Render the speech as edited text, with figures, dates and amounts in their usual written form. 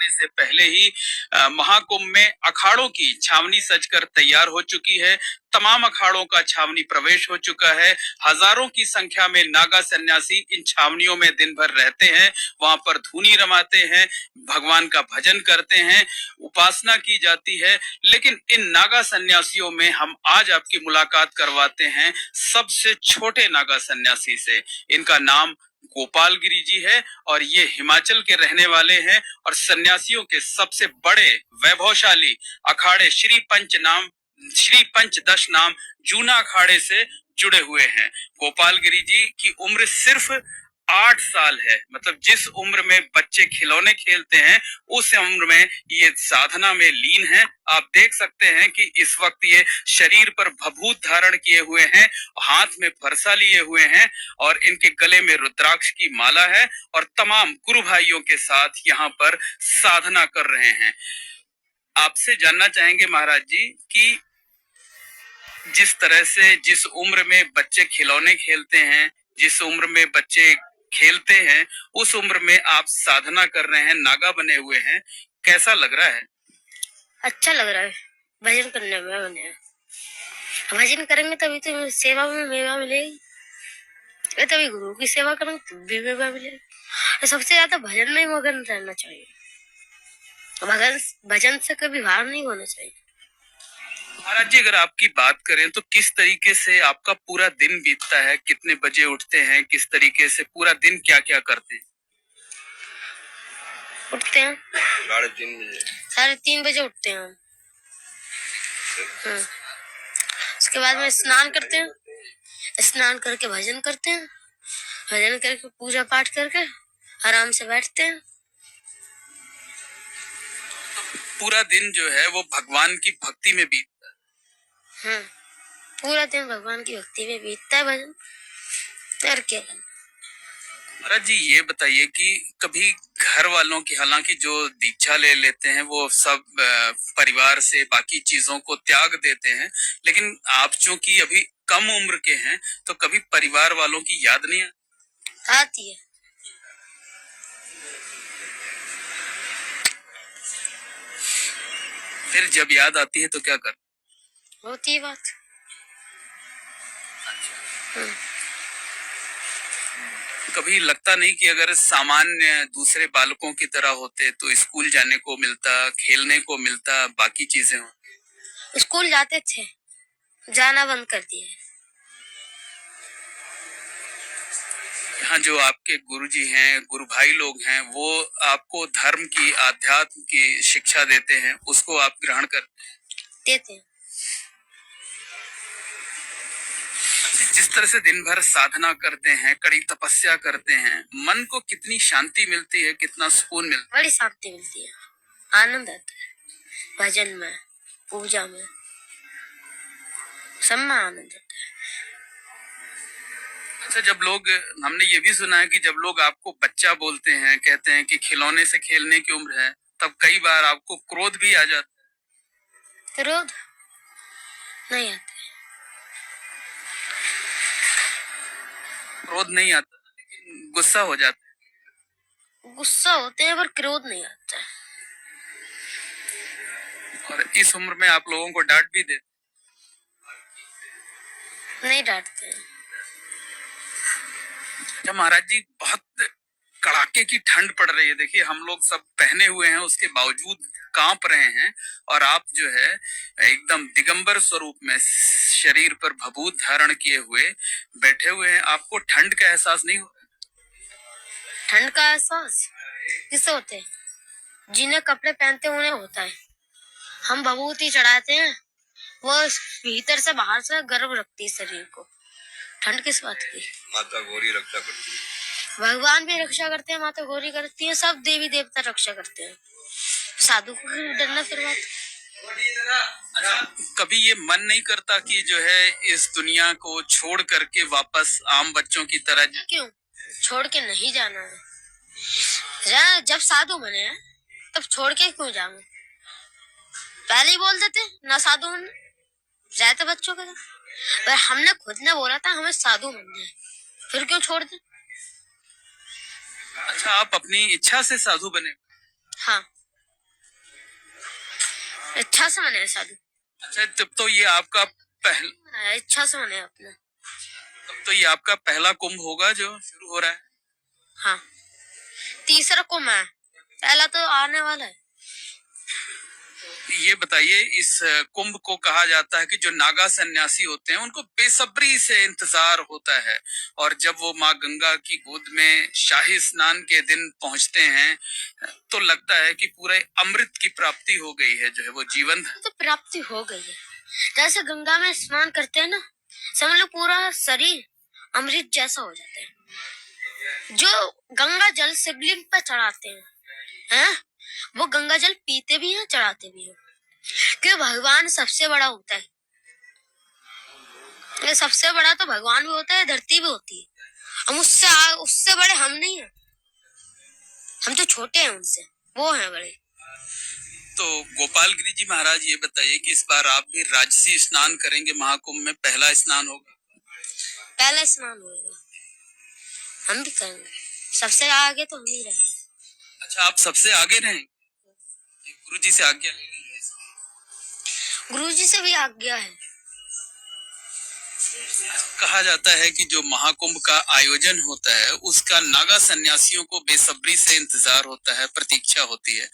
आने से पहले ही महाकुंभ में अखाड़ों की छावनी सजकर तैयार हो चुकी है। तमाम अखाड़ों का छावनी प्रवेश हो चुका है। हजारों की संख्या में नागा सन्यासी इन छावनियों में दिन भर रहते हैं, वहां पर धूनी रमाते हैं, भगवान का भजन करते हैं, उपासना की जाती है। लेकिन इन नागा सन्यासियों में हम आज आपकी मुलाकात करवाते हैं सबसे छोटे नागा सन्यासी से। इनका नाम गोपाल गिरी जी है और ये हिमाचल के रहने वाले हैं और सन्यासियों के सबसे बड़े वैभवशाली अखाड़े श्री पंचदश नाम जूना अखाड़े से जुड़े हुए हैं। गोपाल गिरी जी की उम्र सिर्फ 8 साल है। मतलब जिस उम्र में बच्चे खिलौने खेलते हैं उस उम्र में ये साधना में लीन है। आप देख सकते हैं कि इस वक्त ये शरीर पर भभूत धारण किए हुए हैं, हाथ में फरसा लिए हुए हैं और इनके गले में रुद्राक्ष की माला है और तमाम गुरु भाइयों के साथ यहाँ पर साधना कर रहे हैं। आपसे जानना चाहेंगे महाराज जी कि जिस तरह से जिस उम्र में बच्चे खिलौने खेलते हैं, जिस उम्र में बच्चे खेलते हैं, उस उम्र में आप साधना कर रहे हैं, नागा बने हुए हैं, कैसा लग रहा है? अच्छा लग रहा है। भजन करने में बने हैं। भजन करेंगे तभी तो सेवा में मेवा मिलेगी, तभी गुरु की सेवा करेंगे तभी मेवा मिलेगी। सबसे ज्यादा भजन में मगन रहना चाहिए। भजन से कभी भार नहीं होना चाहिए। महाराज जी, अगर आपकी बात करें तो किस तरीके से आपका पूरा दिन बीतता है? कितने बजे उठते हैं? किस तरीके से पूरा दिन क्या क्या करते हैं? उठते हैं 3:30 बजे उठते हैं हम। उसके बाद में स्नान करते हैं, स्नान करके भजन करते हैं, भजन करके पूजा पाठ करके आराम से बैठते हैं। पूरा दिन जो है वो भगवान की भक्ति में बीतता है। पूरा दिन भगवान की भक्ति में बीतता है भजन कर के। महाराज जी, ये बताइए कि कभी घर वालों की, हालांकि जो दीक्षा ले लेते हैं वो सब परिवार से बाकी चीजों को त्याग देते हैं, लेकिन आप चूंकि अभी कम उम्र के हैं तो कभी परिवार वालों की याद नहीं आती है? फिर जब याद आती है तो क्या कर होती है बात? कभी लगता नहीं कि अगर सामान्य दूसरे बालकों की तरह होते तो स्कूल जाने को मिलता, खेलने को मिलता, बाकी चीजें हो? स्कूल जाते थे, जाना बंद कर दिए। हाँ, जो आपके गुरुजी हैं, गुरु भाई लोग हैं, वो आपको धर्म की, आध्यात्म की शिक्षा देते हैं, उसको आप ग्रहण कर देते हैं। जिस तरह से दिन भर साधना करते हैं, कड़ी तपस्या करते हैं, मन को कितनी शांति मिलती है, कितना सुकून मिलता है? बड़ी शांति मिलती है, आनंद आता है भजन में, पूजा में, सब में आनंद आता है। अच्छा, जब लोग, हमने ये भी सुना है कि जब लोग आपको बच्चा बोलते हैं, कहते हैं कि खिलौने से खेलने की उम्र है, तब कई बार आपको क्रोध भी आ जाता है। क्रोध नहीं आता, क्रोध नहीं आता, लेकिन गुस्सा हो जाता है। गुस्सा होते हैं पर क्रोध नहीं आता है। और इस उम्र में आप लोगों को डांट भी देते? नहीं डांटते हैं। अच्छा महाराज जी, बहुत कड़ाके की ठंड पड़ रही है। देखिए, हम लोग सब पहने हुए हैं, उसके बावजूद कांप रहे हैं, और आप जो है एकदम दिगंबर स्वरूप में शरीर पर भभूत धारण किए हुए बैठे हुए हैं। आपको ठंड का एहसास नहीं हो? ठंड का एहसास किससे होते हैं? जिन्हें कपड़े पहनते उन्हें होता है। हम भभूति चढ़ाते हैं, वो भीतर से बाहर से गर्म रखती है शरीर को। ठंड किस बात की? माता गौरी रक्षा करती है। भगवान भी रक्षा करते हैं, माता गौरी करती है, सब देवी देवता रक्षा करते हैं। साधु को डरना फिर बात? कभी ये मन नहीं करता कि जो है इस दुनिया को छोड़ करके वापस आम बच्चों की तरह? क्यों छोड़ के नहीं जाना है? जब साधु बने हैं तब छोड़ के क्यों जाऊंगे? पहले ही बोल देते ना साधु बनना, रहते बच्चों के साथ। पर हमने खुद ने बोला था हमें साधु बनना है, फिर क्यों छोड़ दे? अच्छा, आप अपनी इच्छा से साधु बने? हाँ, इच्छा से मनाया साधु। अच्छा, तब तो ये आपका मनाया, इच्छा से मनाया अपने। तब तो ये आपका पहला कुंभ होगा जो शुरू हो रहा है। हाँ, तीसरा कुंभ है, पहला तो आने वाला है। ये बताइए, इस कुंभ को कहा जाता है कि जो नागा सन्यासी होते हैं उनको बेसब्री से इंतजार होता है, और जब वो माँ गंगा की गोद में शाही स्नान के दिन पहुंचते हैं तो लगता है कि पूरे अमृत की प्राप्ति हो गई है, जो है वो जीवन तो प्राप्ति हो गई है। जैसे गंगा में स्नान करते हैं ना, समझ लो पूरा शरीर अमृत जैसा हो जाता है। जो गंगा जल शिवलिंग पर चढ़ाते हैं, वो गंगा जल पीते भी हैं, चढ़ाते भी हैं, क्योंकि भगवान सबसे बड़ा होता है। ये सबसे बड़ा तो भगवान भी होता है, धरती भी होती है। हम उससे बड़े हम नहीं हैं, हम तो छोटे हैं उनसे, वो हैं बड़े। तो गोपाल गिरी जी महाराज, ये बताइए कि इस बार आप भी राजसी स्नान करेंगे, महाकुंभ में पहला स्नान होगा। पहला स्नान होगा, हम भी करेंगे, सबसे आगे तो हम ही रहेंगे। अच्छा, आप सबसे आगे रहेंगे, गुरु जी से आज्ञा ले ली है? गुरु जी से भी आज्ञा है। कहा जाता है कि जो महाकुंभ का आयोजन होता है उसका नागा सन्यासियों को बेसब्री से इंतजार होता है, प्रतीक्षा होती है।